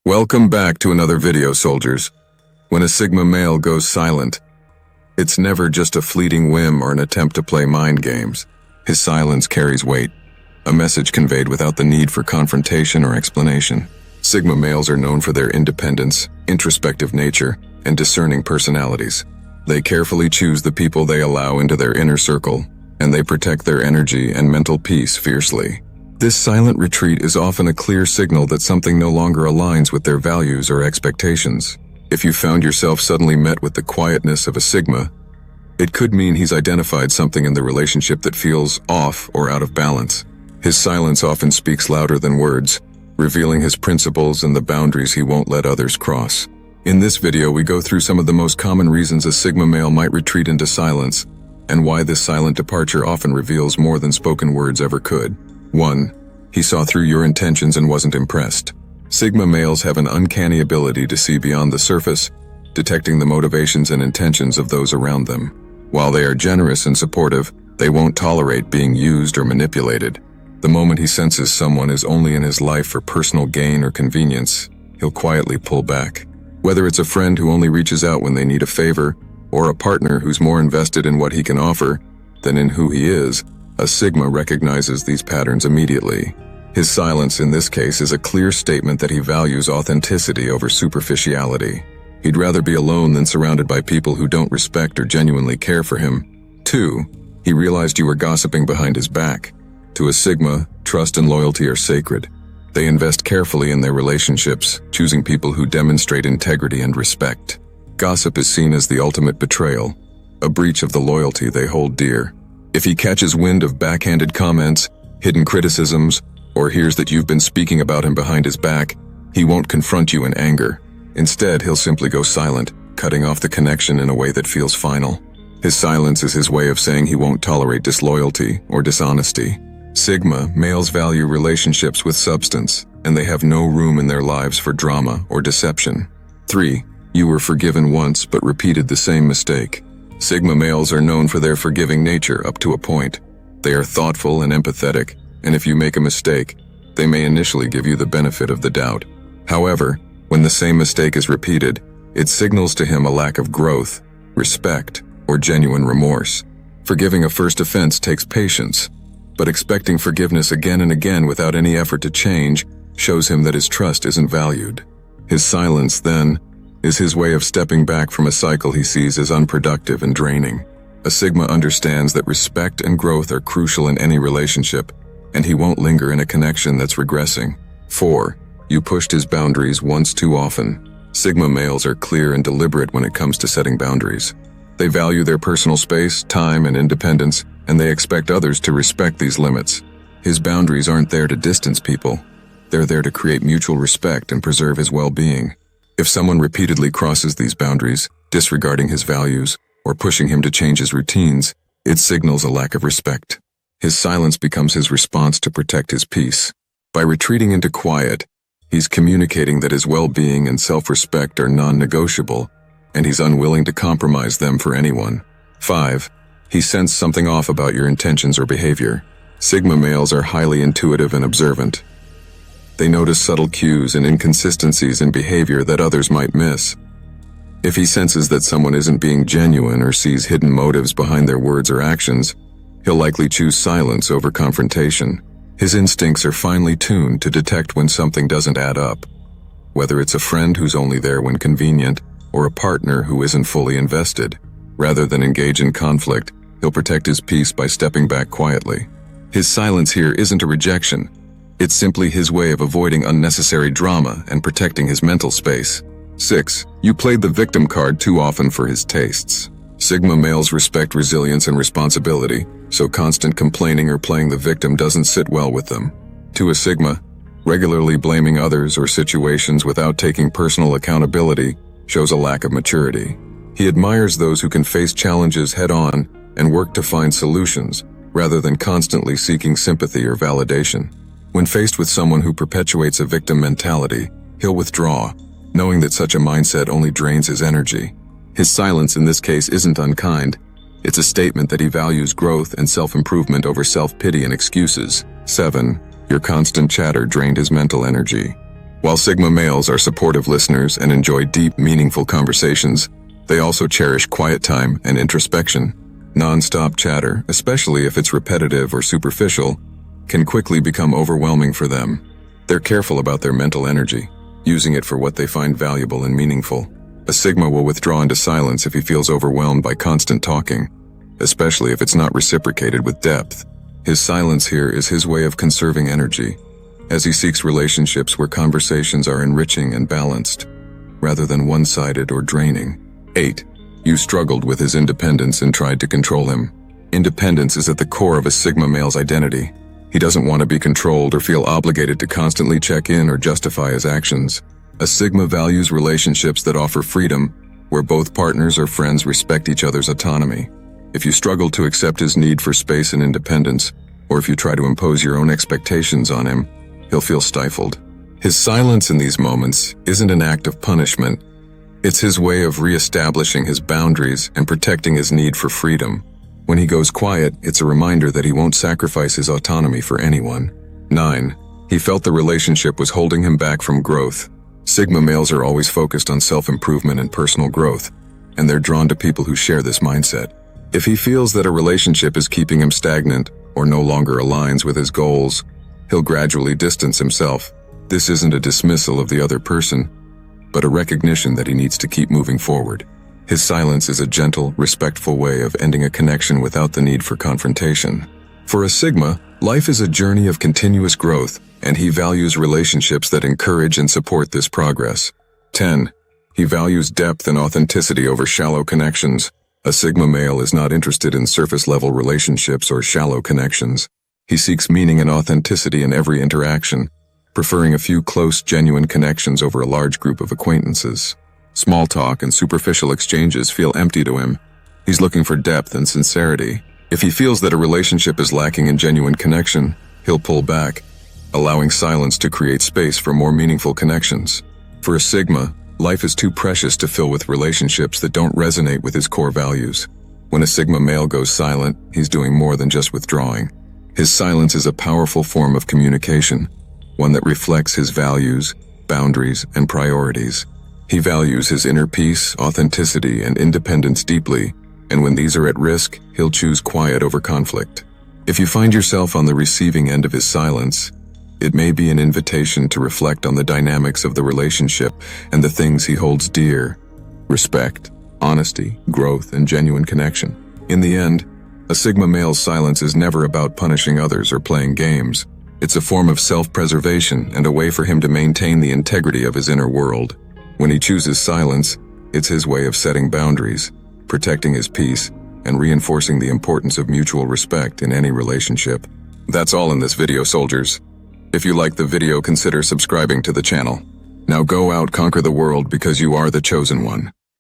Welcome back to another video, soldiers. When a Sigma male goes silent, it's never just a fleeting whim or an attempt to play mind games. His silence carries weight, a message conveyed without the need for confrontation or explanation. Sigma males are known for their independence, introspective nature, and discerning personalities. They carefully choose the people they allow into their inner circle, and they protect their energy and mental peace fiercely. This silent retreat is often a clear signal that something no longer aligns with their values or expectations. If you found yourself suddenly met with the quietness of a Sigma, it could mean he's identified something in the relationship that feels off or out of balance. His silence often speaks louder than words, revealing his principles and the boundaries he won't let others cross. In this video, we go through some of the most common reasons a Sigma male might retreat into silence, and why this silent departure often reveals more than spoken words ever could. 1. He saw through your intentions and wasn't impressed. Sigma males have an uncanny ability to see beyond the surface, detecting the motivations and intentions of those around them. While they are generous and supportive, they won't tolerate being used or manipulated. The moment he senses someone is only in his life for personal gain or convenience, he'll quietly pull back. Whether it's a friend who only reaches out when they need a favor, or a partner who's more invested in what he can offer than in who he is, a Sigma recognizes these patterns immediately. His silence in this case is a clear statement that he values authenticity over superficiality. He'd rather be alone than surrounded by people who don't respect or genuinely care for him. 2. He realized you were gossiping behind his back. To a Sigma, trust and loyalty are sacred. They invest carefully in their relationships, choosing people who demonstrate integrity and respect. Gossip is seen as the ultimate betrayal, a breach of the loyalty they hold dear. If he catches wind of backhanded comments, hidden criticisms, or hears that you've been speaking about him behind his back, he won't confront you in anger. Instead, he'll simply go silent, cutting off the connection in a way that feels final. His silence is his way of saying he won't tolerate disloyalty or dishonesty. Sigma males value relationships with substance, and they have no room in their lives for drama or deception. 3. You were forgiven once but repeated the same mistake. Sigma males are known for their forgiving nature up to a point. They are thoughtful and empathetic, and if you make a mistake, they may initially give you the benefit of the doubt. However, when the same mistake is repeated, it signals to him a lack of growth, respect, or genuine remorse. Forgiving a first offense takes patience, but expecting forgiveness again and again without any effort to change shows him that his trust isn't valued. His silence, then, is his way of stepping back from a cycle he sees as unproductive and draining. A Sigma understands that respect and growth are crucial in any relationship, and he won't linger in a connection that's regressing. 4. You pushed his boundaries once too often. Sigma males are clear and deliberate when it comes to setting boundaries. They value their personal space, time, and independence, and they expect others to respect these limits. His boundaries aren't there to distance people. They're there to create mutual respect and preserve his well-being. If someone repeatedly crosses these boundaries, disregarding his values, or pushing him to change his routines, it signals a lack of respect. His silence becomes his response to protect his peace. By retreating into quiet, he's communicating that his well-being and self-respect are non-negotiable, and he's unwilling to compromise them for anyone. 5. He sensed something off about your intentions or behavior. Sigma males are highly intuitive and observant. They notice subtle cues and inconsistencies in behavior that others might miss. If he senses that someone isn't being genuine or sees hidden motives behind their words or actions, he'll likely choose silence over confrontation. His instincts are finely tuned to detect when something doesn't add up, whether it's a friend who's only there when convenient or a partner who isn't fully invested. Rather than engage in conflict, he'll protect his peace by stepping back quietly. His silence here isn't a rejection. It's simply his way of avoiding unnecessary drama and protecting his mental space. 6. You played the victim card too often for his tastes. Sigma males respect resilience and responsibility, so constant complaining or playing the victim doesn't sit well with them. To a Sigma, regularly blaming others or situations without taking personal accountability shows a lack of maturity. He admires those who can face challenges head-on and work to find solutions, rather than constantly seeking sympathy or validation. When faced with someone who perpetuates a victim mentality, he'll withdraw, knowing that such a mindset only drains his energy. His silence in this case isn't unkind. It's a statement that he values growth and self-improvement over self-pity and excuses. 7. Your constant chatter drained his mental energy. While Sigma males are supportive listeners and enjoy deep, meaningful conversations, they also cherish quiet time and introspection. Non-stop chatter, especially if it's repetitive or superficial, can quickly become overwhelming for them. They're careful about their mental energy, using it for what they find valuable and meaningful. A Sigma will withdraw into silence if he feels overwhelmed by constant talking, especially if it's not reciprocated with depth. His silence here is his way of conserving energy, as he seeks relationships where conversations are enriching and balanced, rather than one-sided or draining. 8. You struggled with his independence and tried to control him. Independence is at the core of a Sigma male's identity. He doesn't want to be controlled or feel obligated to constantly check in or justify his actions. A Sigma values relationships that offer freedom, where both partners or friends respect each other's autonomy. If you struggle to accept his need for space and independence, or if you try to impose your own expectations on him, he'll feel stifled. His silence in these moments isn't an act of punishment. It's his way of re-establishing his boundaries and protecting his need for freedom. When he goes quiet, it's a reminder that he won't sacrifice his autonomy for anyone. 9. He felt the relationship was holding him back from growth. Sigma males are always focused on self-improvement and personal growth, and they're drawn to people who share this mindset. If he feels that a relationship is keeping him stagnant or no longer aligns with his goals, he'll gradually distance himself. This isn't a dismissal of the other person, but a recognition that he needs to keep moving forward. His silence is a gentle, respectful way of ending a connection without the need for confrontation. For a Sigma, life is a journey of continuous growth, and he values relationships that encourage and support this progress. 10. He values depth and authenticity over shallow connections. A Sigma male is not interested in surface-level relationships or shallow connections. He seeks meaning and authenticity in every interaction, preferring a few close, genuine connections over a large group of acquaintances. Small talk and superficial exchanges feel empty to him. He's looking for depth and sincerity. If he feels that a relationship is lacking in genuine connection, he'll pull back, allowing silence to create space for more meaningful connections. For a Sigma, life is too precious to fill with relationships that don't resonate with his core values. When a Sigma male goes silent, he's doing more than just withdrawing. His silence is a powerful form of communication, one that reflects his values, boundaries, and priorities. He values his inner peace, authenticity, and independence deeply, and when these are at risk, he'll choose quiet over conflict. If you find yourself on the receiving end of his silence, it may be an invitation to reflect on the dynamics of the relationship and the things he holds dear: respect, honesty, growth, and genuine connection. In the end, a Sigma male's silence is never about punishing others or playing games. It's a form of self-preservation and a way for him to maintain the integrity of his inner world. When he chooses silence, it's his way of setting boundaries, protecting his peace, and reinforcing the importance of mutual respect in any relationship. That's all in this video, soldiers. If you liked the video, consider subscribing to the channel. Now go out, conquer the world, because you are the chosen one.